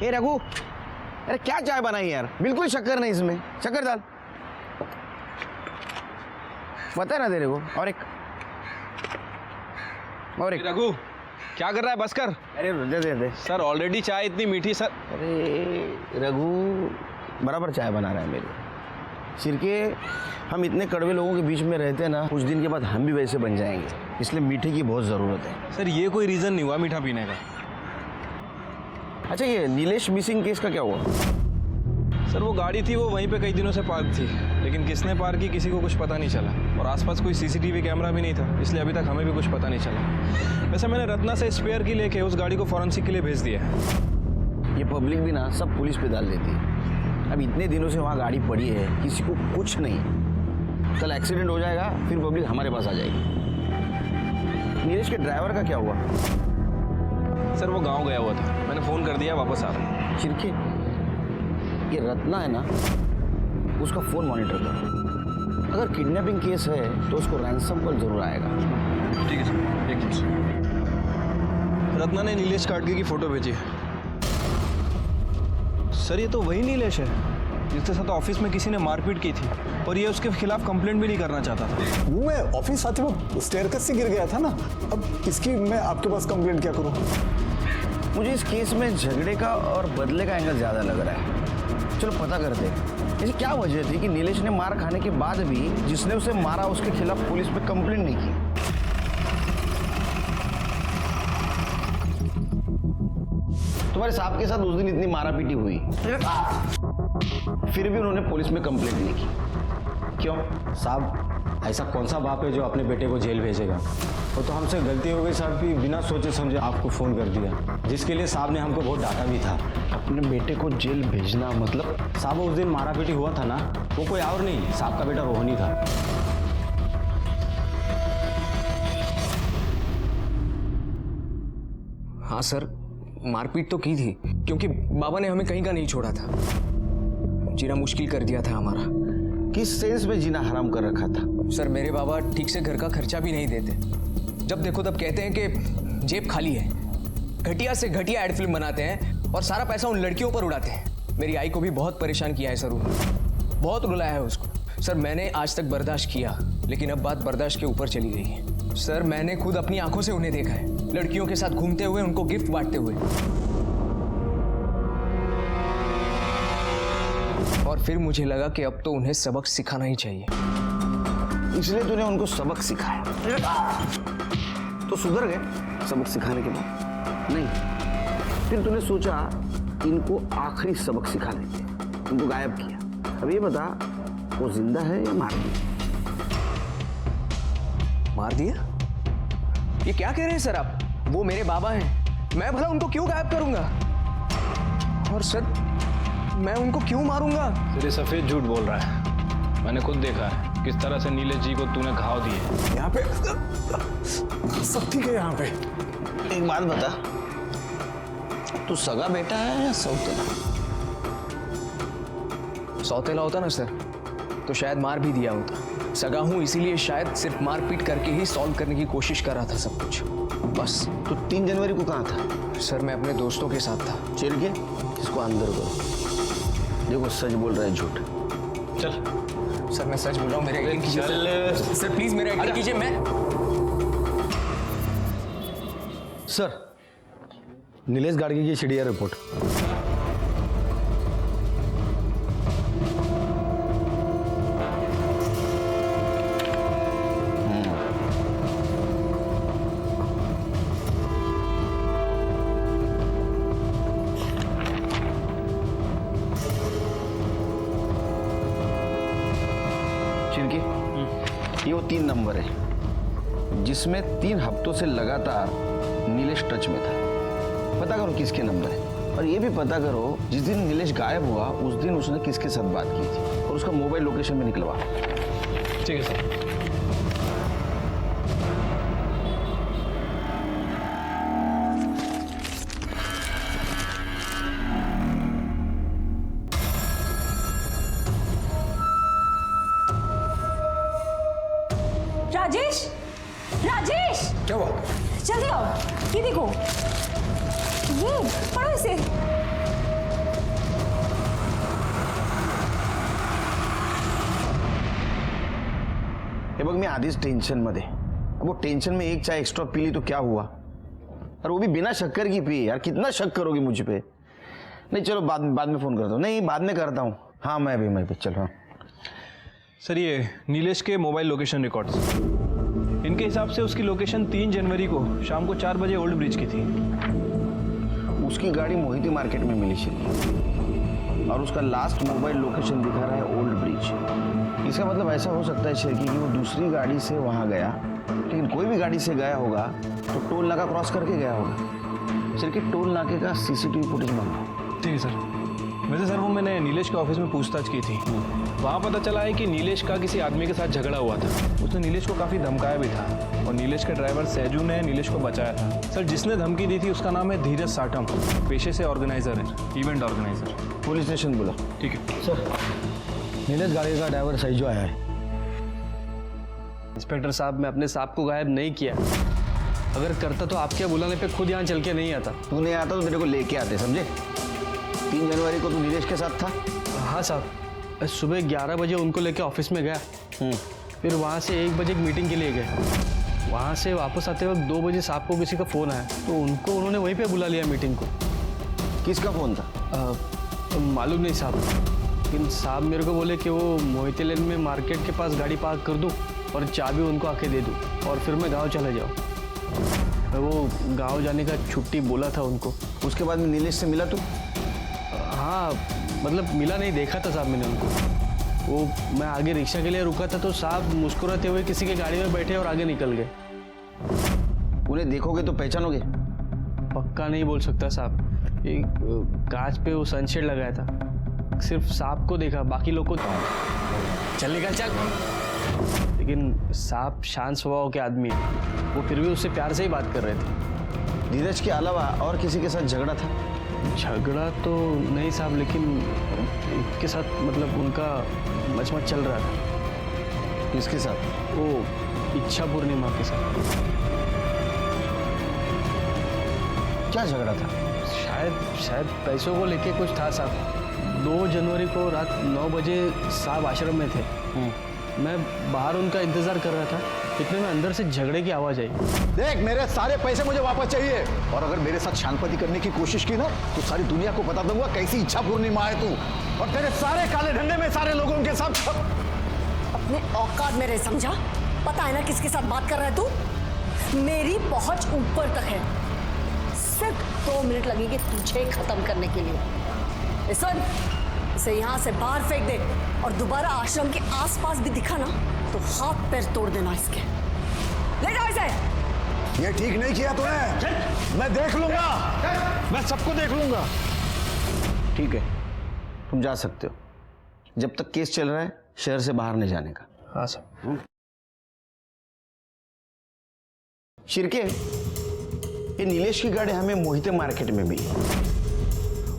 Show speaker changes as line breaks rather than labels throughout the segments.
ए रघु, अरे क्या चाय बनाई यार, बिल्कुल शक्कर नहीं इसमें, शक्कर डाल। बता ना तेरे को। और एक
रघु, क्या कर रहा है? बस कर।
अरे दे
सर, ऑलरेडी चाय इतनी मीठी सर।
अरे रघु बराबर चाय बना रहा है मेरे सिरके। हम इतने कड़वे लोगों के बीच में रहते हैं ना, कुछ दिन के बाद हम भी वैसे बन जाएंगे, इसलिए मीठे की बहुत ज़रूरत है।
सर, ये कोई रीज़न नहीं हुआ मीठा पीने का।
अच्छा, ये नीलेश मिसिंग केस का क्या हुआ?
सर, वो गाड़ी थी, वो वहीं पे कई दिनों से पार्क थी, लेकिन किसने पार्क की किसी को कुछ पता नहीं चला, और आसपास कोई सीसीटीवी कैमरा भी नहीं था, इसलिए अभी तक हमें भी कुछ पता नहीं चला। वैसे मैंने रत्ना से स्पेयर की लेके उस गाड़ी को फॉरेंसिक के लिए भेज दिया है।
ये पब्लिक भी ना सब पुलिस पे डाल देती है। अब इतने दिनों से वहाँ गाड़ी पड़ी है, किसी को कुछ नहीं, कल एक्सीडेंट हो जाएगा, फिर पब्लिक हमारे पास आ जाएगी। नीलेश के ड्राइवर का क्या हुआ?
सर, वो गाँव गया हुआ था, मैंने फ़ोन कर दिया, वापस आ रहा है।
चिरके, ये रत्ना है ना, उसका फ़ोन मॉनिटर कर। अगर किडनैपिंग केस है तो उसको रैंसम कॉल जरूर आएगा।
ठीक है सर, एक मिनट। रत्ना ने नीलेश काटके की फ़ोटो भेजी है। सर, ये तो वही नीलेश है जिसके साथ ऑफिस में किसी ने मारपीट की थी, और ये उसके खिलाफ कंप्लेंट भी नहीं करना चाहता था।
वो मैं ऑफिस आते वो स्टेयरकेस से गिर गया था ना, अब इसकी मैं आपके पास कंप्लेंट क्या करूं?
मुझे इस केस में झगड़े का और बदले का एंगल ज़्यादा लग रहा है। चलो पता करते हैं, ऐसी क्या वजह थी कि नीलेश ने मार खाने के बाद भी जिसने उसे मारा उसके खिलाफ पुलिस में कंप्लेंट नहीं की। तुम्हारे साहब के साथ उस दिन इतनी मारापीटी हुई, फिर भी उन्होंने पुलिस में कंप्लेंट नहीं की, क्यों?
साहब, ऐसा कौन सा बाप है जो अपने बेटे को जेल भेजेगा? वो तो हमसे गलती हो गई साहब कि बिना सोचे समझे आपको फ़ोन कर दिया, जिसके लिए साहब ने हमको बहुत डांटा भी था।
अपने बेटे को जेल भेजना मतलब?
साहब, उस दिन मारापीटी हुआ था ना, वो कोई और नहीं, साहब का बेटा रोहनी था।
हाँ सर, मारपीट तो की थी, क्योंकि बाबा ने हमें कहीं का नहीं छोड़ा था। जीना मुश्किल कर दिया था हमारा।
किस सेंस में जीना हराम कर रखा था?
सर, मेरे बाबा ठीक से घर का खर्चा भी नहीं देते। जब देखो तब कहते हैं कि जेब खाली है, घटिया से घटिया एड फिल्म बनाते हैं और सारा पैसा उन लड़कियों पर उड़ाते हैं। मेरी आई को भी बहुत परेशान किया है सर उन्होंने, बहुत रुलाया है उसको। सर, मैंने आज तक बर्दाश्त किया, लेकिन अब बात बर्दाश्त के ऊपर चली गई है। सर, मैंने खुद अपनी आंखों से उन्हें देखा है, लड़कियों के साथ घूमते हुए, उनको गिफ्ट बांटते हुए, और फिर मुझे लगा कि अब तो उन्हें सबक सिखाना ही चाहिए,
इसलिए तूने उनको सबक सिखाया। तो सुधर गए सबक सिखाने के बाद? नहीं, फिर तूने सोचा इनको आखिरी सबक सिखा देते, उनको गायब किया। अब ये बता, वो जिंदा है या मार दिया?
मार दिया? ये क्या कह रहे हैं सर आप? वो मेरे बाबा हैं, मैं भला उनको क्यों गायब करूंगा? और सर, मैं उनको क्यों मारूंगा?
तेरे सफ़ेद झूठ बोल रहा है, मैंने खुद देखा है किस तरह से नीलेश जी को तूने घाव दिए।
यहाँ पे सब ठीक है। यहाँ पे
एक बात बता, तू सगा बेटा है या सौतेला?
सौतेला होता ना सर, तो शायद मार भी दिया होता। सगा हूं, इसीलिए शायद सिर्फ मारपीट करके ही सॉल्व करने की कोशिश कर रहा था सब कुछ, बस।
तो 3 जनवरी को कहाँ था?
सर, मैं अपने दोस्तों के साथ था।
चिर के इसको अंदर करो। देखो, सच बोल रहा है झूठ?
चल
सर, मैं सच बोल रहा हूँ, मेरे एक्टिंग कीजिए सर, प्लीज मेरे एक्टिंग कीजिए। मैं
सर, नीलेश गाड़गी की सीडीआर रिपोर्ट।
चिरकी, ये वो 3 नंबर है जिसमें 3 हफ्तों से लगातार नीलेश टच में था। पता करो किसके नंबर है, और ये भी पता करो जिस दिन नीलेश गायब हुआ उस दिन उसने किसके साथ बात की थी, और उसका मोबाइल लोकेशन भी निकलवा।
ठीक है सर।
राजेश, राजेश,
क्या हुआ?
जल्दी आओ, ये देखो, ये पढ़ो इसे।
बघ मैं आधीच टेन्शनमध्ये. अब वो टेंशन में एक चाय एक्स्ट्रा पी ली तो क्या हुआ, और वो भी बिना शक्कर की पी. यार कितना शक करोगी मुझ पे. नहीं चलो बाद में फ़ोन करता हूँ. नहीं बाद में करता हूँ. हाँ मैं भी चल रहा हूँ.
सर ये नीलेश के मोबाइल लोकेशन रिकॉर्ड्स, इनके हिसाब से उसकी लोकेशन 3 जनवरी को शाम को 4 बजे ओल्ड ब्रिज की थी.
उसकी गाड़ी मोहिती मार्केट में मिली शिरकी, और उसका लास्ट मोबाइल लोकेशन दिखा रहा है ओल्ड ब्रिज. इसका मतलब ऐसा हो सकता है शिरकी कि वो दूसरी गाड़ी से वहाँ गया, लेकिन कोई भी गाड़ी से गया होगा तो टोल नाका क्रॉस करके गया होगा. शिरकी टोल नाके का सीसीटीवी फुटेज मंगाओ.
ठीक है सर. वैसे सर वो मैंने नीलेश के ऑफिस में पूछताछ की थी. वहाँ पता चला है कि नीलेश का किसी आदमी के साथ झगड़ा हुआ था. उसने नीलेश को काफ़ी धमकाया भी था, और नीलेश के ड्राइवर सैजू ने नीलेश को बचाया था. सर जिसने धमकी दी थी उसका नाम है धीरज साटम, पेशे से ऑर्गेनाइजर है, इवेंट ऑर्गेनाइजर.
पुलिस स्टेशन बोला.
ठीक है
सर नीलेश गाड़ी का ड्राइवर सही जो आया है.
इंस्पेक्टर साहब, मैं अपने सांप को गायब नहीं किया. अगर करता तो आपके बुलाने पे खुद यहाँ चल के नहीं आता.
तू नहीं आता तो तेरे को लेके आते, समझे. 3 जनवरी को तू नीलेश के साथ था.
हाँ साहब, सुबह 11 बजे उनको लेके ऑफिस में गया. फिर वहाँ से 1 बजे एक मीटिंग के लिए गए. वहाँ से वापस आते वक्त 2 बजे साहब को किसी का फ़ोन आया, तो उनको उन्होंने वहीं पे बुला लिया मीटिंग को.
किसका फोन था?
मालूम नहीं साहब, लेकिन साहब मेरे को बोले कि वो मोहिते लेन में मार्केट के पास गाड़ी पार्क कर दूँ और चाबी उनको आके दे दूँ, और फिर मैं गाँव चला जाऊँ. वो गाँव जाने का छुट्टी बोला था उनको.
उसके बाद में नीलेश से मिला तू?
हाँ मतलब मिला नहीं, देखा था साहब मैंने उनको. वो मैं आगे रिक्शा के लिए रुका था तो साहब मुस्कुराते हुए किसी की गाड़ी में बैठे और आगे निकल गए.
उन्हें देखोगे तो पहचानोगे?
पक्का नहीं बोल सकता साहब. एक कांच पे वो सनशेड लगाया था, सिर्फ साहब को देखा, बाकी लोग को चल निकल चल. लेकिन साहब शांत स्वभाव के आदमी है, वो फिर भी उससे प्यार से ही बात कर रहे थे.
धीरज के अलावा और किसी के साथ झगड़ा था?
झगड़ा तो नहीं साहब, लेकिन इसके साथ मतलब उनका मचमच चल रहा था.
किसके साथ?
वो इच्छा पूर्णिमा के साथ.
क्या झगड़ा था?
शायद पैसों को लेके कुछ था साहब. 2 जनवरी को रात 9 बजे साहब आश्रम में थे. मैं बाहर उनका इंतजार कर रहा था, इतने में अंदर से झगड़े की आवाज़ आई.
देख, मेरे सारे पैसे मुझे वापस चाहिए, और अगर मेरे साथ शांति करने की कोशिश की ना तो सारी दुनिया को बता दूंगा कैसी इच्छा पूर्णिमा है तू, और तेरे सारे काले धंधे में सारे लोगों के साथ.
अपने औकात में रह, समझा? पता है ना किसके साथ बात कर रहा है तू? मेरी पहुंच ऊपर तक है. सिर्फ 2 मिनट लगेंगे तुझे खत्म करने के लिए. सुन, इसे यहाँ से बाहर फेंक दे, और दोबारा आश्रम के आसपास भी दिखा ना तो हाथ पैर तोड़ देना इसके. ले जाओ इसे.
ये ठीक नहीं किया तूने. मैं देख लूंगा, मैं सबको देख लूंगा.
ठीक है, तुम जा सकते हो. जब तक केस चल रहा है शहर से बाहर नहीं जाने का.
हाँ साहब.
शिरके, ये नीलेश की गाड़ी हमें मोहिते मार्केट में मिली.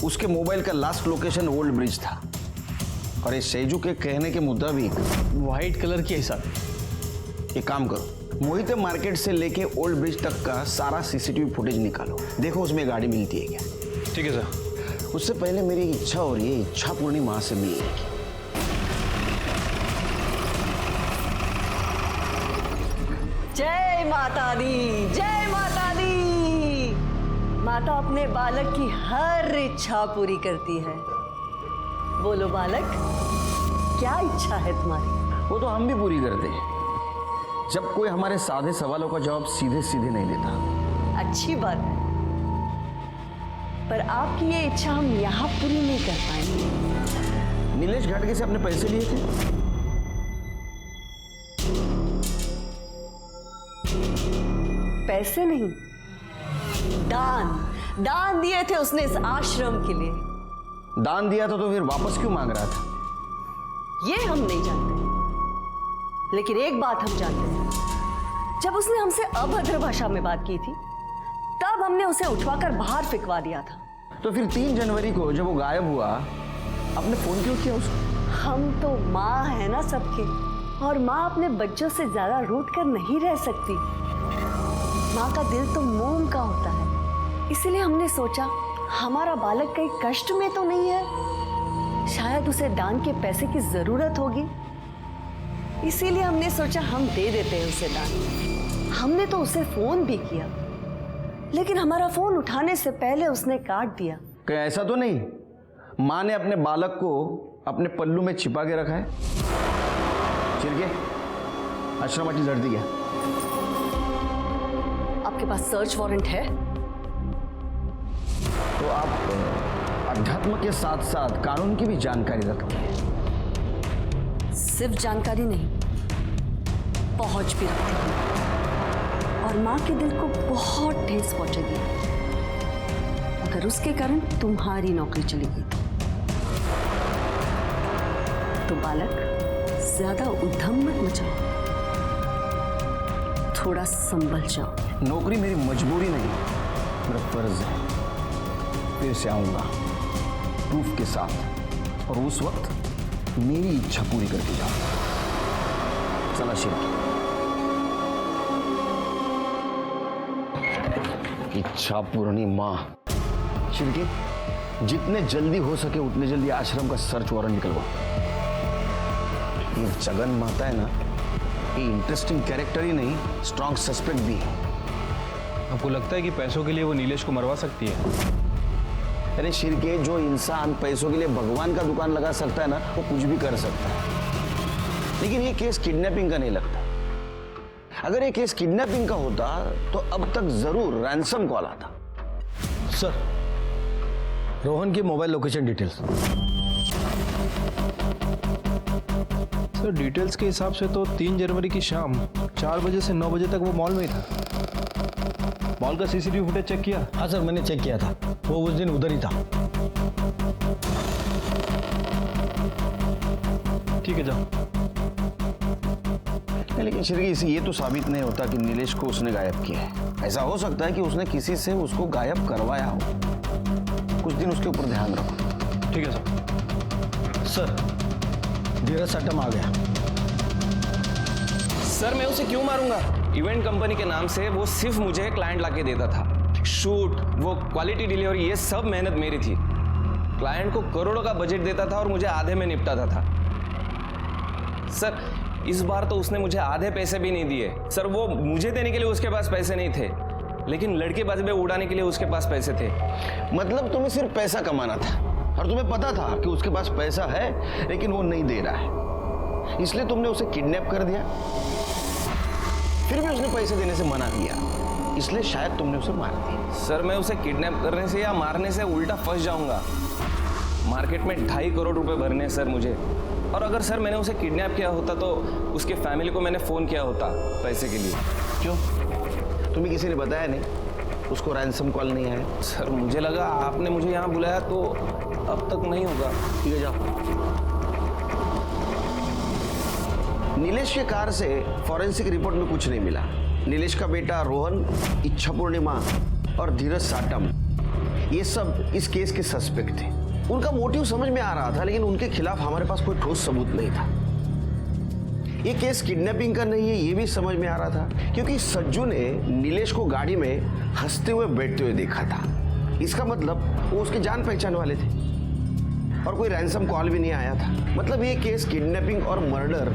उसके मोबाइल का लास्ट लोकेशन ओल्ड ब्रिज था, और ये सैजू के कहने के मुताबिक
वाइट कलर की है साहब.
एक काम करो, मोहिते मार्केट से लेके ओल्ड ब्रिज तक का सारा सीसीटीवी फुटेज निकालो. देखो उसमें गाड़ी मिलती है क्या.
ठीक है सर.
उससे पहले मेरी एक इच्छा हो रही है, इच्छा पूर्णिमा से मिलने की.
जय माता दी, जय माता दी. माता अपने बालक की हर इच्छा पूरी करती है. बोलो बालक, क्या इच्छा है तुम्हारी?
वो तो हम भी पूरी करते हैं, जब कोई हमारे सादे सवालों का जवाब सीधे सीधे नहीं देता.
अच्छी बात है, पर आपकी ये इच्छा हम यहाँ पूरी नहीं कर पाएंगे.
नीलेश घाटगे से अपने पैसे लिए थे?
पैसे नहीं, दान दिए थे उसने इस आश्रम के लिए.
दान दिया था तो फिर वापस क्यों मांग रहा था?
ये हम नहीं जानते, लेकिन एक बात हम जानते हैं. जब उसने हमसे अभद्र भाषा में बात की थी, तब हमने उसे उठवाकर बाहर फेंकवा दिया था.
तो फिर 3 जनवरी को जब वो गायब हुआ, आपने फोन क्यों किया उसको?
हम तो माँ है ना सबके, और माँ अपने बच्चों से ज्यादा रूठ कर नहीं रह सकती. माँ का दिल तो मोम का होता है, इसीलिए हमने सोचा हमारा बालक कहीं कष्ट में तो नहीं है, शायद उसे दान के पैसे की जरूरत होगी, इसीलिए हमने सोचा हम दे देते हैं उसे दान। हमने तो उसे फोन भी किया, लेकिन हमारा फोन उठाने से पहले उसने काट दिया।
क्या ऐसा तो नहीं माँ ने अपने बालक को अपने पल्लू में छिपा के रखा है? चिरके आश्रमाची जड़ती क्या?
आपके पास सर्च वारंट है?
तो आप अध्यात्म के साथ साथ कानून की भी जानकारी रखती है।
सिर्फ जानकारी नहीं, पहुंच भी रखती हूँ, और माँ के दिल को बहुत ठेस पहुंचेगी अगर उसके कारण तुम्हारी नौकरी चली गई तो बालक, ज्यादा उद्यम मत मचाओ, थोड़ा संभल जाओ।
नौकरी मेरी मजबूरी नहीं, मेरा फर्ज है। फिर से आऊंगा प्रूफ के साथ, और उस वक्त मेरी इच्छा पूरी करके जाऊंगा। चला शिव, इच्छा पूर्णी माँ। शिव, जितने जल्दी हो सके उतने जल्दी आश्रम का सर्च वारंट निकलवा। ये जगन माता है ना, ये इंटरेस्टिंग कैरेक्टर ही नहीं, स्ट्रॉन्ग सस्पेक्ट भी है।
आपको लगता है कि पैसों के लिए वो नीलेश को मरवा सकती है?
अरे शिरके, जो इंसान पैसों के लिए भगवान का दुकान लगा सकता है ना, वो कुछ भी कर सकता है। लेकिन ये केस किडनैपिंग का नहीं लगता। अगर ये केस किडनैपिंग का होता तो अब तक जरूर रैंसम कॉल आता।
सर, रोहन की mobile location details.
Sir, details के हिसाब से तो 3 जनवरी की शाम 4 बजे से 9 बजे तक वो मॉल में ही था। मॉल का सीसीटीवी फुटेज चेक किया?
हाँ सर, मैंने चेक किया था, वो उस दिन उधर ही था।
ठीक है, जाओ।
लेकिन शिरके, इसे ये तो साबित नहीं होता कि नीलेश को उसने गायब किया है। ऐसा हो सकता है कि उसने किसी से उसको गायब करवाया हो। कुछ दिन उसके ऊपर ध्यान रखो।
ठीक है सर।
सर, धीरज सट्टम आ गया।
सर, मैं उसे क्यों मारूंगा? इवेंट कंपनी के नाम से वो सिर्फ मुझे क्लाइंट लाके देता था। शूट, वो क्वालिटी डिलीवरी, ये सब मेहनत मेरी थी। क्लाइंट को करोड़ों का बजट देता था और मुझे आधे में निपटाता था। सर, इस बार तो उसने मुझे आधे पैसे भी नहीं दिए। सर, वो मुझे देने के लिए उसके पास पैसे नहीं थे, लेकिन लड़के बाजी उड़ाने के लिए उसके पास पैसे थे।
मतलब तुम्हें सिर्फ पैसा कमाना था, और तुम्हें पता था कि उसके पास पैसा है लेकिन वो नहीं दे रहा है, इसलिए तुमने उसे किडनैप कर दिया। फिर भी उसने पैसे देने से मना किया, इसलिए शायद तुमने उसे मार दिया।
सर, मैं उसे किडनैप करने से या मारने से उल्टा फंस जाऊंगा। मार्केट में 2.5 करोड़ रुपए भरने हैं सर मुझे। और अगर सर मैंने उसे किडनैप किया होता तो उसके फैमिली को मैंने फ़ोन किया होता पैसे के लिए।
क्यों? तुम्हें किसी ने बताया नहीं? उसको रैंसम कॉल नहीं आया?
सर, मुझे लगा आपने मुझे यहाँ बुलाया तो अब तक नहीं होगा।
ठीक है, जाओ। नीलेश के कार से फॉरेंसिक रिपोर्ट में कुछ नहीं मिला। नीलेश का बेटा रोहन, इच्छा पूर्णिमा और धीरज साटम, ये सब इस केस के सस्पेक्ट थे। उनका मोटिव समझ में आ रहा था, लेकिन उनके खिलाफ हमारे पास कोई ठोस सबूत नहीं था। ये केस किडनैपिंग का नहीं है, ये भी समझ में आ रहा था, क्योंकि सज्जू ने नीलेश को गाड़ी में हंसते हुए बैठते हुए देखा था। इसका मतलब वो उसके जान पहचान वाले थे, और कोई रैंसम कॉल भी नहीं आया था। मतलब ये केस किडनैपिंग और मर्डर,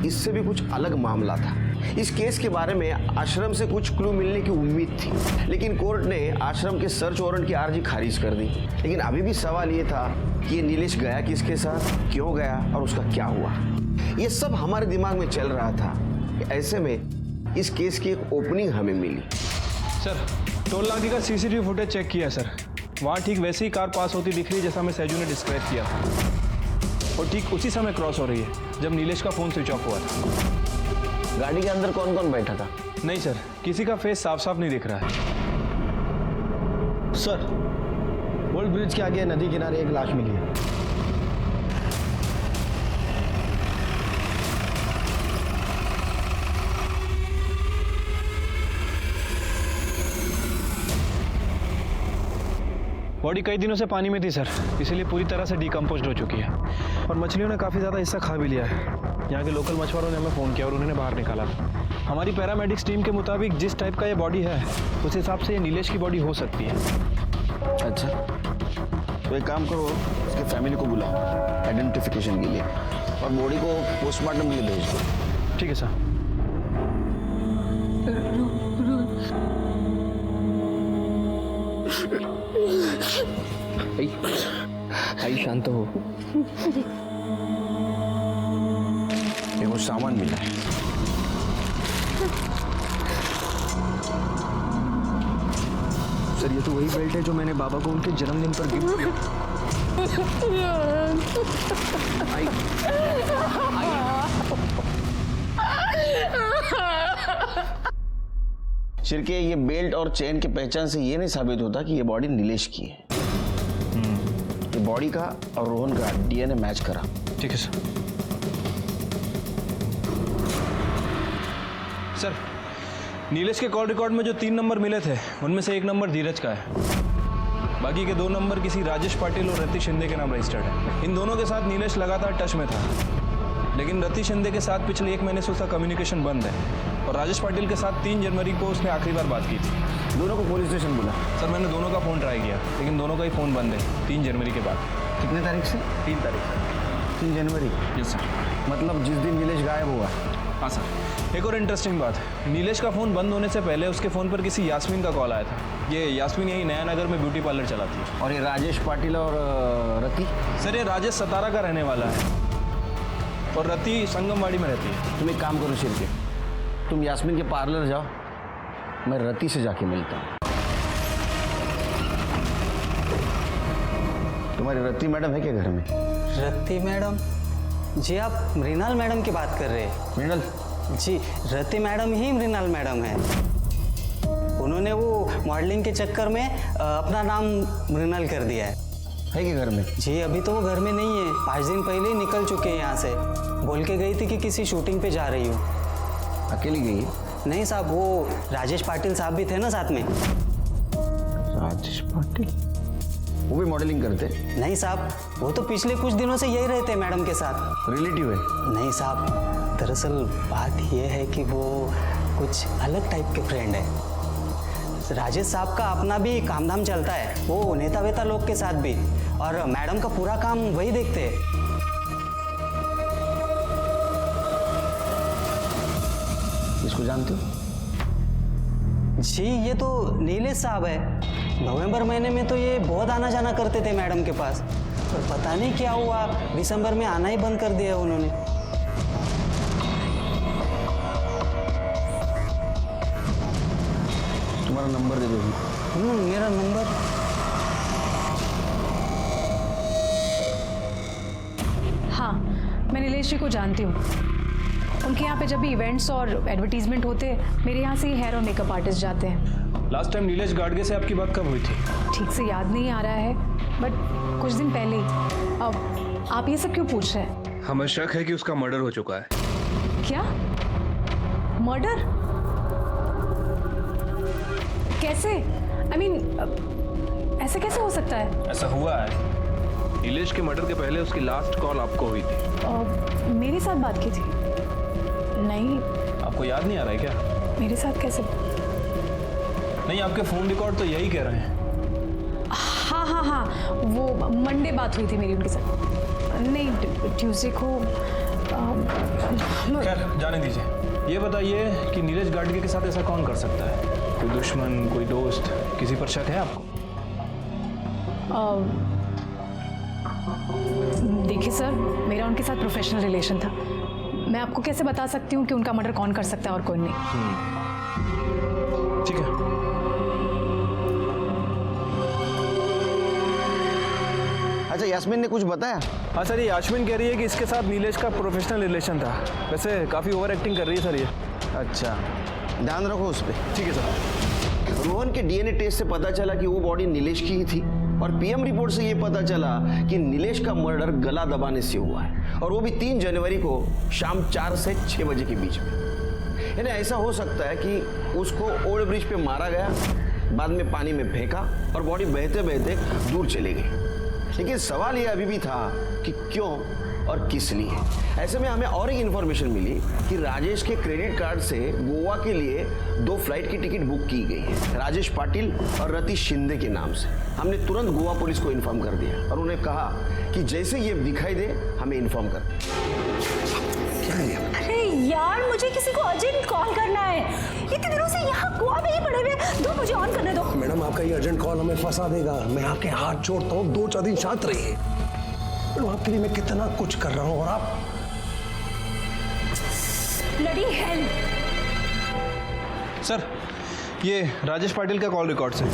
इससे भी कुछ अलग मामला था। इस केस के बारे में आश्रम से कुछ क्लू मिलने की उम्मीद थी, लेकिन कोर्ट ने आश्रम के सर्च वारंट की अर्जी खारिज कर दी। लेकिन अभी भी सवाल ये था कि ये नीलेश गया किसके साथ, क्यों गया और उसका क्या हुआ। ये सब हमारे दिमाग में चल रहा था। ऐसे में इस केस की एक ओपनिंग हमें मिली।
सर, टोल नाके का सीसीटीवी फुटेज चेक किया सर। वहाँ ठीक वैसे ही कार पास होती दिख रही है जैसा हमें सैजू ने डिस्क्राइब किया था, और ठीक उसी समय क्रॉस हो रही है जब नीलेश का फ़ोन स्विच ऑफ हुआ था।
गाड़ी के अंदर कौन कौन बैठा था?
नहीं सर, किसी का फेस साफ साफ नहीं दिख रहा है।
सर, ओल्ड ब्रिज के आगे नदी किनारे एक लाश मिली है।
बॉडी कई दिनों से पानी में थी सर, इसीलिए पूरी तरह से डिकम्पोज्ड हो चुकी है, और मछलियों ने काफ़ी ज़्यादा हिस्सा खा भी लिया है। यहाँ के लोकल मछुआरों ने हमें फ़ोन किया और उन्होंने बाहर निकाला। हमारी पैरामेडिक्स टीम के मुताबिक जिस टाइप का ये बॉडी है, उस हिसाब से ये नीलेश की बॉडी हो सकती है।
अच्छा, तो एक काम करो, उसके फैमिली को बुलाओ आइडेंटिफिकेशन के लिए, और बॉडी को पोस्टमार्टम के लिए भेज दो।
ठीक है साहब।
आई शांत हो।
ये कुछ सामान मिला है।
सर ये तो वही बेल्ट है जो मैंने बाबा को उनके जन्मदिन पर गिफ्ट किया। आई,
शिर्के, ये बेल्ट और चेन की पहचान से ये नहीं साबित होता कि ये बॉडी नीलेश की है। ये बॉडी का और रोहन का डीएनए मैच करा।
ठीक है सर। सर, नीलेश के कॉल रिकॉर्ड में जो 3 नंबर मिले थे उनमें से 1 नंबर धीरज का है। बाकी के 2 नंबर किसी राजेश पाटिल और रति शिंदे के नाम रजिस्टर्ड है। इन दोनों के साथ नीलेश लगातार टच में था, लेकिन रति शिंदे के साथ पिछले 1 महीने से उसका कम्युनिकेशन बंद है और राजेश पाटिल के साथ 3 जनवरी को उसने आखिरी बार बात की थी।
दोनों को पुलिस स्टेशन बुला।
सर, मैंने दोनों का फ़ोन ट्राई किया, लेकिन दोनों का ही फ़ोन बंद है 3 जनवरी के बाद।
कितने तारीख से?
3 तारीख से।
3 जनवरी।
Yes sir.
मतलब जिस दिन नीलेश गायब हुआ।
हाँ सर। एक और इंटरेस्टिंग बात, नीलेश का फ़ोन बंद होने से पहले उसके फ़ोन पर किसी यास्मीन का कॉल आया था। ये यास्मीन यही नया नगर में ब्यूटी पार्लर चलाती है।
और ये राजेश पाटिल और रति?
सर, ये राजेश सतारा का रहने वाला है और रति संगमवाड़ी में रहती है।
तुम एक काम करो शिर्के, तुम यास्मीन के पार्लर जाओ, मैं रति से जाके मिलता हूँ। तुम्हारी रति मैडम है क्या घर में?
रति मैडम? जी आप मृणाल मैडम की बात कर रहे हैं?
मृणाल?
जी, रति मैडम ही मृणाल मैडम है। उन्होंने वो मॉडलिंग के चक्कर में अपना नाम मृणाल कर दिया है
कि घर में?
जी अभी तो वो घर में नहीं है, 5 दिन पहले ही निकल चुके हैं यहाँ से। बोल के गई थी कि किसी शूटिंग पे जा रही हूँ।
अकेली गई?
नहीं साहब, वो राजेश पाटिल साहब भी थे ना साथ में।
राजेश पाटिल? वो भी मॉडलिंग करते?
नहीं साहब, वो तो पिछले कुछ दिनों से यही रहते मैडम के साथ।
रिलेटिव है?
नहीं साहब, दरअसल बात यह है कि वो कुछ अलग टाइप के फ्रेंड है। राजेश साहब का अपना भी काम धाम चलता है, वो नेता वेता लोग के साथ भी, और मैडम का पूरा काम वही देखते हैं।
इसको जानते हो?
जी ये तो नीलेश साहब है। नवंबर महीने में तो ये बहुत आना जाना करते थे मैडम के पास, पर पता नहीं क्या हुआ, दिसंबर में आना ही बंद कर दिया उन्होंने।
तुम्हारा नंबर दे दो।
मेरा नंबर?
हाँ, मैं नीलेश जी को जानती हूँ। उनके यहाँ पे जब भी इवेंट्स और एडवर्टीजमेंट होते हैं, मेरे यहाँ से ही हेयर और मेकअप आर्टिस्ट जाते हैं।
लास्ट टाइम नीलेश गाडगे से आपकी बात कब हुई थी?
ठीक से याद नहीं आ रहा है, बट कुछ दिन पहले ही। अब आप ये सब क्यों पूछ रहे हैं?
हमें शक है कि उसका मर्डर हो चुका है।
क्या? मर्डर? कैसे? I mean, ऐसे कैसे हो सकता है?
ऐसा हुआ है। नीलेश के मर्डर के पहले उसकी लास्ट कॉल आपको हुई थी।
मेरे साथ बात की थी? नहीं।
आपको याद नहीं आ रहा है क्या?
मेरे साथ कैसे?
नहीं, आपके फोन रिकॉर्ड तो यही कह रहे हैं।
हाँ हाँ हाँ, वो मंडे बात हुई थी मेरी उनके साथ। नहीं, ट्यूसडे को।
खैर, जाने दीजिए। ये बताइए कि नीलेश गाडगे के साथ ऐसा कौन कर सकता है? कोई दुश्मन, कोई दोस्त, किसी पर शक है आपको?
देखिए सर, मेरा उनके साथ प्रोफेशनल रिलेशन था। मैं आपको कैसे बता सकती हूँ कि उनका मर्डर कौन कर सकता है और कौन नहीं।
ठीक है।
अच्छा, यास्मीन ने कुछ बताया?
हाँ सर, ये यास्मीन कह रही है कि इसके साथ नीलेश का प्रोफेशनल रिलेशन था। वैसे काफ़ी ओवर एक्टिंग कर रही है सर ये।
अच्छा, ध्यान रखो उस पर।
ठीक है सर।
रोहन के डीएनए टेस्ट से पता चला कि वो बॉडी नीलेश की ही थी, और पीएम रिपोर्ट से ये पता चला कि नीलेश का मर्डर गला दबाने से हुआ है, और वो भी 3 जनवरी को शाम 4 से 6 बजे के बीच में। यानी ऐसा हो सकता है कि उसको ओल्ड ब्रिज पे मारा गया, बाद में पानी में फेंका और बॉडी बहते बहते दूर चली गई। लेकिन सवाल ये अभी भी था कि क्यों और किस लिए। ऐसे में हमें और एक इन्फॉर्मेशन मिली कि राजेश के क्रेडिट कार्ड से गोवा के लिए 2 फ्लाइट की टिकट बुक की गई है, राजेश पाटिल और रति शिंदे के नाम से। हमने तुरंत गोवा पुलिस को इन्फॉर्म कर दिया और उन्हें कहा कि जैसे ये दिखाई दे हमें इन्फॉर्म कर।
अरे
यार मुझे किसी को अर्जेंट कॉल करना है। इतने दिनों से यहाँ गोवा में ही पड़े हुए। दो मुझे ऑन करने दो।
मैडम आपका ये अर्जेंट कॉल हमें फंसा देगा। मैं आपके हाथ जोड़ता हूँ, 2-4 दिन शांत रहिए। मैडम आपके लिए मैं कितना कुछ कर रहा हूँ और आप
ब्लडी हेल।
सर, ये राजेश पाटिल का कॉल रिकॉर्ड्स है।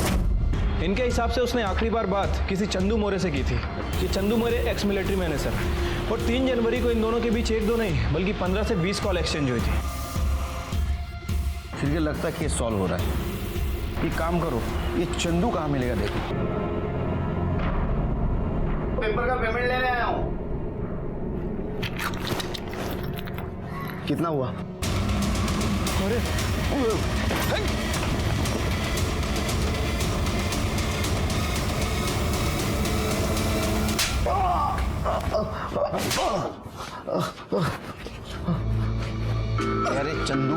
इनके हिसाब से उसने आखिरी बार बात किसी चंदू मोरे से की थी। ये चंदू मोरे एक्स मिलिट्री मैन है सर, और 3 जनवरी को इन दोनों के बीच 1-2 नहीं बल्कि 15 से 20 कॉल एक्सचेंज हुई थी।
फिर ये लगता है केस सॉल्व हो रहा है। ये काम करो, ये चंदू कहाँ मिलेगा देखो। पेपर का पेमेंट लेने आया हूँ। कितना हुआ?
अरे
अरे चंदू,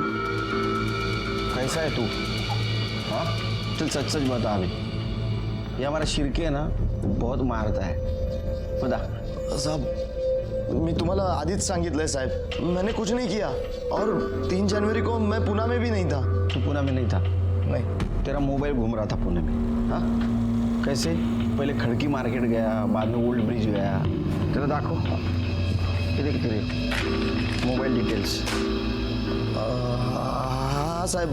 कैसा है तू? हाँ, चल सच सच बता अभी। ये हमारा शिरके है ना, बहुत मारता है। बता।
साहब मी तुम्हाला आधीच सांगितलंय साहेब, मैंने कुछ नहीं किया। और 3 जनवरी को मैं पुणे में भी नहीं था।
तू पुणे में नहीं था?
नहीं।
तेरा मोबाइल घूम रहा था पुणे में। हाँ, कैसे? पहले खड़की मार्केट गया, बाद में ओल्ड ब्रिज गया। तेरा दाखो, ये देख तेरे मोबाइल डिटेल्स।
हाँ साहब,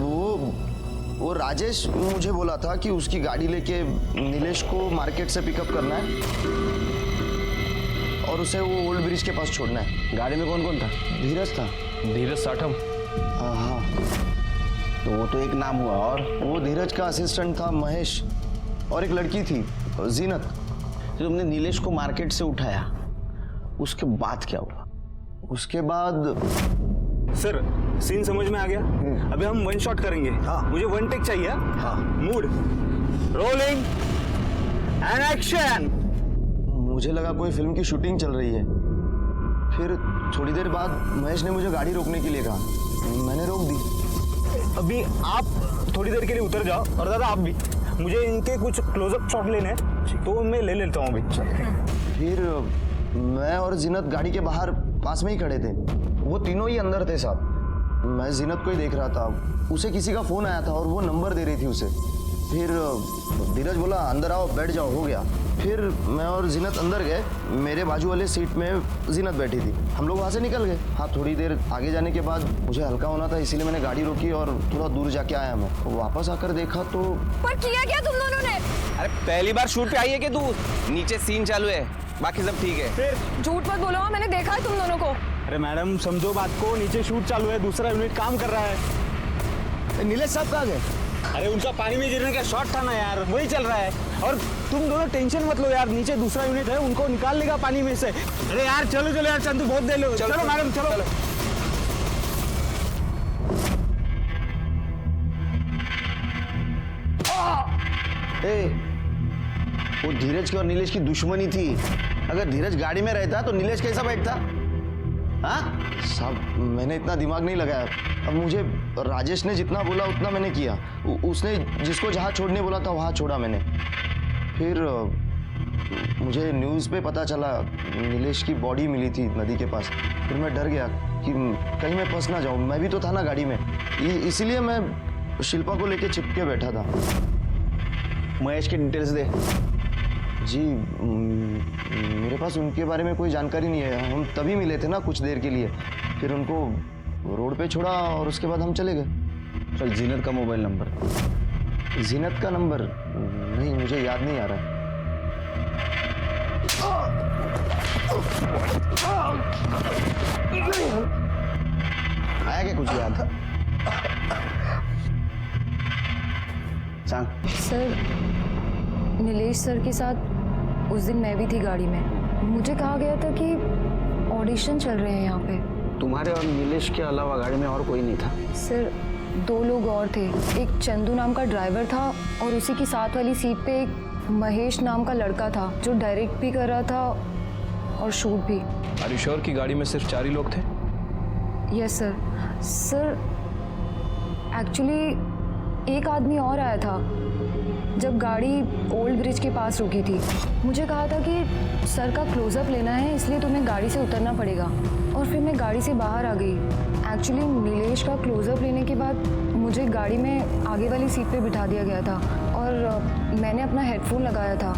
वो राजेश मुझे बोला था कि उसकी गाड़ी लेके नीलेश को मार्केट से पिकअप करना है और उसे वो ओल्ड ब्रिज के पास छोड़ना है।
गाड़ी में कौन कौन था?
धीरज था।
धीरज साठम।
हाँ,
तो वो तो एक नाम हुआ। और
वो धीरज का असिस्टेंट था महेश, और एक लड़की थी जीनत।
तो तुमने नीलेश को मार्केट से उठाया, उसके बाद क्या हुआ?
उसके बाद
सर सीन समझ में आ गया। अभी हम 1 शॉट करेंगे।
हाँ।
मुझे 1 टेक चाहिए।
हाँ।
Mood rolling and action.
मुझे लगा कोई फिल्म की शूटिंग चल रही है। फिर थोड़ी देर बाद महेश ने मुझे गाड़ी रोकने के लिए कहा, मैंने रोक दी।
अभी आप थोड़ी देर के लिए उतर जाओ, और दादा आप भी। मुझे इनके कुछ क्लोजअप शॉट लेने हैं, तो मैं ले लेता हूँ अभी।
फिर मैं और जीनत गाड़ी के बाहर पास में ही खड़े थे। वो तीनों ही अंदर थे साहब। मैं जीनत को ही देख रहा था। उसे किसी का फोन आया था और वो नंबर दे रही थी उसे। फिर धीरज बोला अंदर आओ, बैठ जाओ, हो गया। फिर मैं और जीनत अंदर गए। मेरे बाजू वाले सीट में जीनत बैठी थी। हम लोग वहाँ से निकल गए। हाँ, थोड़ी देर आगे जाने के बाद मुझे हल्का होना था, इसीलिए मैंने गाड़ी रोकी और थोड़ा दूर जाके आया। मैं वापस आकर देखा तो।
पर किया क्या तुम दोनों ने?
अरे पहली बार शूट पे आई है कि तू? नीचे सीन चालू है, बाकी सब ठीक है।
झूठ मत बोलो, मैंने देखा है तुम दोनों को।
अरे मैडम समझो बात को, नीचे शूट चालू है, दूसरा यूनिट काम कर रहा है।
नीलेश साहब कहाँ गए?
अरे उनका पानी में गिरने का शॉट था ना यार, वही चल रहा है। और तुम दोनों टेंशन मत लो यार, नीचे दूसरा यूनिट है, उनको निकाल लेगा पानी में से। अरे यार चलो चलो यार, चंदू बहुत देर लो। चलो मैडम चलो।
वो धीरज की और नीलेश की दुश्मनी थी। अगर धीरज गाड़ी में रहता तो नीलेश कैसा बैठता? हाँ
साहब, मैंने इतना दिमाग नहीं लगाया। अब मुझे राजेश ने जितना बोला उतना मैंने किया। उसने जिसको जहाँ छोड़ने बोला था वहाँ छोड़ा मैंने। फिर मुझे न्यूज़ पे पता चला नीलेश की बॉडी मिली थी नदी के पास। फिर मैं डर गया कि कहीं मैं फंस ना जाऊँ। मैं भी तो था ना गाड़ी में, इसीलिए मैं शिल्पा को लेके चिपके बैठा था।
महेश के डिटेल्स दे।
जी मेरे पास उनके बारे में कोई जानकारी नहीं है। हम तभी मिले थे ना कुछ देर के लिए। फिर उनको रोड पे छोड़ा और उसके बाद हम चले गए।
चल जीनत का मोबाइल नंबर।
जीनत का नंबर नहीं, मुझे याद नहीं आ रहा।
आया क्या कुछ याद? सांग।
सर नीलेश सर के साथ उस दिन मैं भी थी गाड़ी में। मुझे कहा गया था कि ऑडिशन चल रहे हैं यहाँ पे।
तुम्हारे और नीलेश के अलावा गाड़ी में और कोई नहीं था?
सर 2 लोग और थे। एक चंदू नाम का ड्राइवर था और उसी की साथ वाली सीट पे एक महेश नाम का लड़का था जो डायरेक्ट भी कर रहा था और शूट भी।
आर यू श्योर कि गाड़ी में सिर्फ 4 ही लोग थे?
Yes sir. सर एक्चुअली एक आदमी और आया था जब गाड़ी ओल्ड ब्रिज के पास रुकी थी। मुझे कहा था कि सर का क्लोजअप लेना है, इसलिए तुम्हें गाड़ी से उतरना पड़ेगा। और फिर मैं गाड़ी से बाहर आ गई। एक्चुअली नीलेश का क्लोजअप लेने के बाद मुझे गाड़ी में आगे वाली सीट पे बिठा दिया गया था और मैंने अपना हेडफोन लगाया था।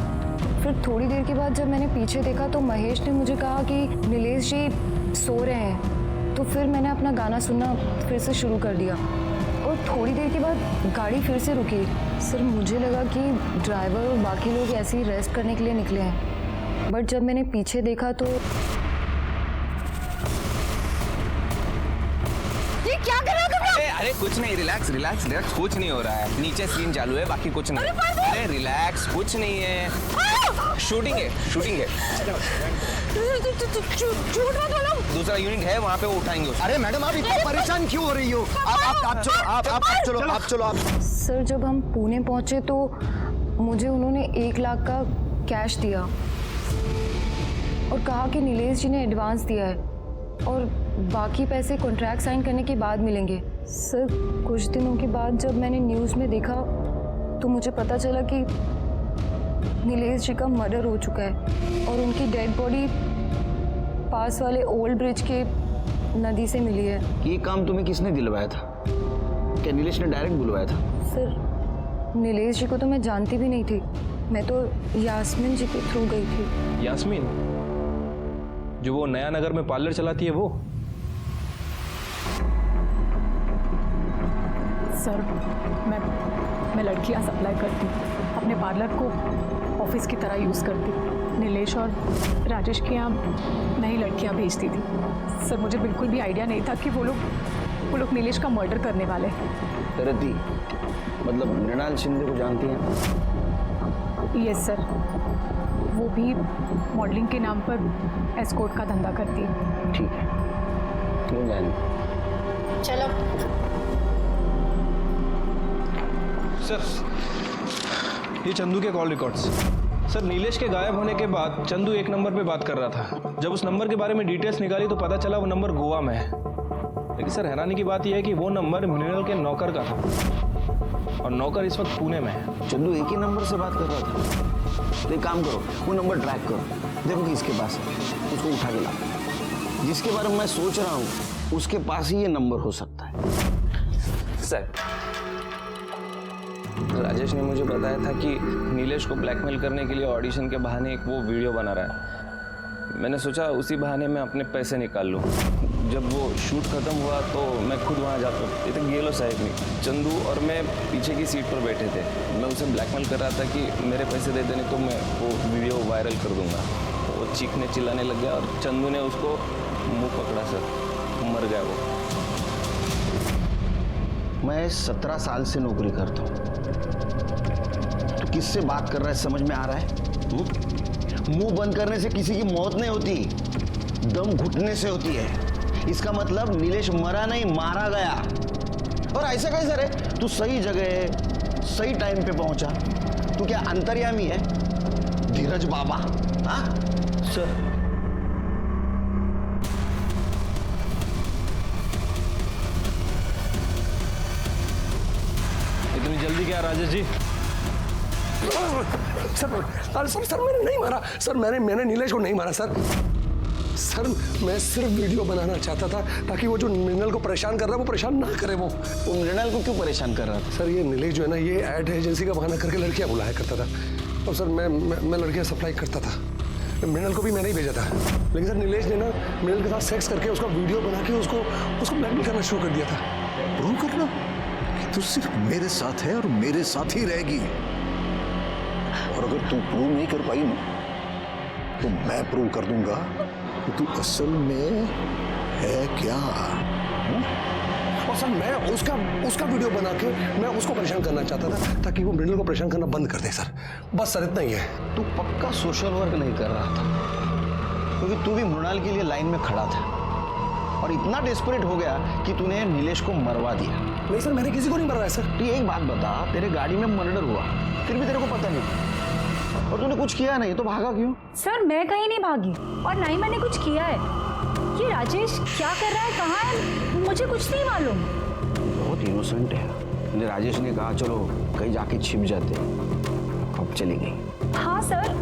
फिर थोड़ी देर के बाद जब मैंने पीछे देखा तो महेश ने मुझे कहा कि नीलेश जी सो रहे हैं। तो फिर मैंने अपना गाना सुनना फिर से शुरू कर दिया और थोड़ी देर के बाद गाड़ी फिर से रुकी। सर मुझे लगा कि ड्राइवर और बाकी लोग ऐसे ही रेस्ट करने के लिए निकले हैं, बट जब मैंने पीछे देखा तो
ये क्या कर रहे हो तुम लोग?
अरे कुछ नहीं, रिलैक्स रिलैक्स रिलैक्स, कुछ नहीं हो रहा है। नीचे सीन चालू है, बाकी कुछ नहीं। अरे रिलैक्स, कुछ नहीं है। शूटिंग है, शूटिंग है।
झूठ मत बोलो।
दूसरा यूनिट है वहाँ पे, वो उठाएंगे उसको।
अरे मैडम आप इतना परेशान क्यों हो रही हो? आप चलो।
सर जब हम पुणे पहुंचे तो मुझे उन्होंने 1 लाख का कैश दिया और कहा कि नीलेश जी ने एडवांस दिया है और बाकी पैसे कॉन्ट्रैक्ट साइन करने के बाद मिलेंगे। सर कुछ दिनों के बाद जब मैंने न्यूज़ में देखा तो मुझे पता चला कि नीलेश जी का मर्डर हो चुका है और उनकी डेड बॉडी पास वाले ओल्ड ब्रिज के नदी से मिली है।
ये काम तुम्हें किसने दिलवाया था? क्या नीलेश ने डायरेक्ट बुलवाया था?
सर नीलेश जी को तो मैं जानती भी नहीं थी, मैं तो यास्मीन जी के थ्रू गई थी।
यास्मीन, जो वो नया नगर में पार्लर चलाती है वो?
सर मैं लड़कियां सप्लाई करती हूँ, अपने पार्लर को ऑफिस की तरह यूज़ करती। नीलेश और राजेश के यहाँ नई लड़कियां भेजती थी। सर मुझे बिल्कुल भी आइडिया नहीं था कि वो लोग नीलेश का मर्डर करने वाले हैं।
रति, मतलब मृणाल शिंदे को जानती हैं?
यस सर, वो भी मॉडलिंग के नाम पर एस्कॉर्ट का धंधा करती है।
ठीक है, क्यों जाने।
चलो
सर, ये चंदू के कॉल रिकॉर्ड्स। सर नीलेश के गायब होने के बाद चंदू 1 नंबर पे बात कर रहा था। जब उस नंबर के बारे में डिटेल्स निकाली तो पता चला वो नंबर गोवा में है। लेकिन सर हैरानी की बात यह है कि वो नंबर मृणाल के नौकर का था और नौकर इस वक्त पुणे में है।
चंदू एक ही नंबर से बात कर रहा था। तो एक काम करो, वो नंबर ट्रैक करो, देखो कि इसके पास है, उसको उठा के लाओ। जिसके बारे में मैं सोच रहा हूँ उसके पास ही ये नंबर हो सकता है।
सर राजेश ने मुझे बताया था कि नीलेश को ब्लैकमेल करने के लिए ऑडिशन के बहाने एक वो वीडियो बना रहा है। मैंने सोचा उसी बहाने मैं अपने पैसे निकाल लूँ। जब वो शूट खत्म हुआ तो मैं खुद वहाँ जाता, ये तो गेलो साहिब नहीं, चंदू और मैं पीछे की सीट पर बैठे थे। मैं उसे ब्लैकमेल कर रहा था कि मेरे पैसे दे देने तो मैं वो वीडियो वायरल कर दूंगा। वो चीखने चिल्लाने लग गया और चंदू ने उसको मुँह पकड़ा। सर मर गया वो।
मैं 17 साल से नौकरी करता हूँ। तो किससे बात कर रहा है समझ में आ रहा है? मुंह बंद करने से किसी की मौत नहीं होती, दम घुटने से होती है। इसका मतलब नीलेश मरा नहीं, मारा गया। और ऐसा कैसे रे? तू सही जगह सही टाइम पे पहुंचा। तू क्या अंतर्यामी है? धीरज बाबा? हाँ सर,
इतनी जल्दी क्या राजेश जी?
सर मैंने नहीं मारा सर, मैंने नीलेश को नहीं मारा सर। सर मैं सिर्फ वीडियो बनाना चाहता था ताकि वो जो मृणाल को परेशान कर रहा है वो परेशान ना करे। वो
मृणाल को क्यों परेशान कर रहा था?
सर ये नीलेश जो है ना, ये एड एजेंसी का बहाना करके लड़कियां बुलाया करता था और सर मैं लड़कियां सप्लाई करता था। मृणाल को भी मैंने ही भेजा था, लेकिन सर नीलेश ने ना मृणाल के साथ सेक्स करके उसका वीडियो बना के उसको ब्लैकमेल करना शुरू कर दिया था।
प्रूव करना कि तू सिर्फ मेरे साथ है और मेरे साथ ही रहेगी। और अगर तू प्रूव नहीं कर पाई ना तो मैं प्रूव कर दूंगा कि तू असल में है क्या।
और सर मैं उसका वीडियो बना के मैं उसको परेशान करना चाहता था ताकि वो मृणाल को परेशान करना बंद कर दे। सर बस सर इतना ही है।
तू पक्का सोशल वर्क नहीं कर रहा था, क्योंकि तू भी मृणाल के लिए लाइन में खड़ा था और इतना डेस्परेट हो गया कि तूने नीलेश को मरवा दिया।
नहीं सर, मैंने किसी को नहीं मरवाया सर।
तू एक बात बता, तेरे गाड़ी में मर्डर हुआ फिर भी तेरे को पता नहीं और तूने कुछ किया नहीं, तो भागा क्यों?
सर मैं कहीं नहीं भागी और ना ही मैंने कुछ किया है। ये राजेश क्या कर रहा है, कहाँ है, मुझे कुछ नहीं मालूम।
बहुत इनोसेंट है। राजेश ने कहा चलो कहीं जाके छिप जाते, चली गई।
हाँ सर,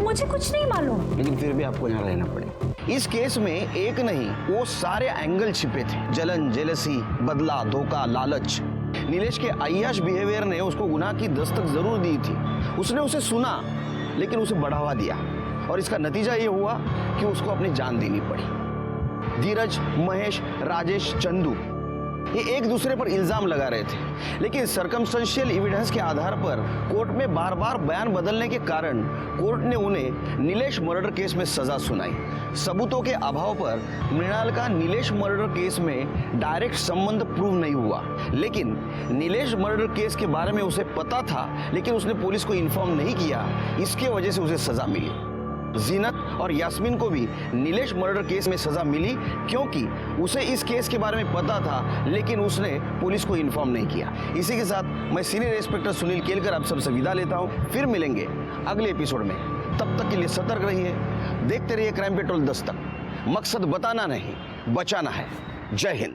मुझे कुछ नहीं मालूम।
लेकिन फिर भी आपको यहाँ रहना पड़ेगा। इस केस में एक नहीं, वो सारे एंगल छिपे थे। जलन, जेलसी, बदला, धोखा, लालच। नीलेश के अय्याश बिहेवियर ने उसको गुनाह की दस्तक जरूर दी थी। उसने उसे सुना, लेकिन उसे बढ़ावा दिया, और इसका नतीजा ये हुआ कि उसको अपनी जान देनी पड़ी। धीरज, महेश, राजेश, चंदू ये एक दूसरे पर इल्जाम लगा रहे थे, लेकिन सर्कमस्टेंशियल एविडेंस के आधार पर कोर्ट में बार बार बयान बदलने के कारण कोर्ट ने उन्हें नीलेश मर्डर केस में सजा सुनाई। सबूतों के अभाव पर मृणाल का नीलेश मर्डर केस में डायरेक्ट संबंध प्रूव नहीं हुआ, लेकिन नीलेश मर्डर केस के बारे में उसे पता था, लेकिन उसने पुलिस को इन्फॉर्म नहीं किया। इसके वजह से उसे सजा मिली। जीनत और यास्मीन को भी नीलेश मर्डर केस में सजा मिली, क्योंकि उसे इस केस के बारे में पता था, लेकिन उसने पुलिस को इन्फॉर्म नहीं किया। इसी के साथ मैं सीनियर इंस्पेक्टर सुनील केलकर आप सबसे विदा लेता हूं। फिर मिलेंगे अगले एपिसोड में। तब तक के लिए सतर्क रहिए, देखते रहिए क्राइम पेट्रोल दस्तक। मकसद बताना नहीं, बचाना है। जय हिंद।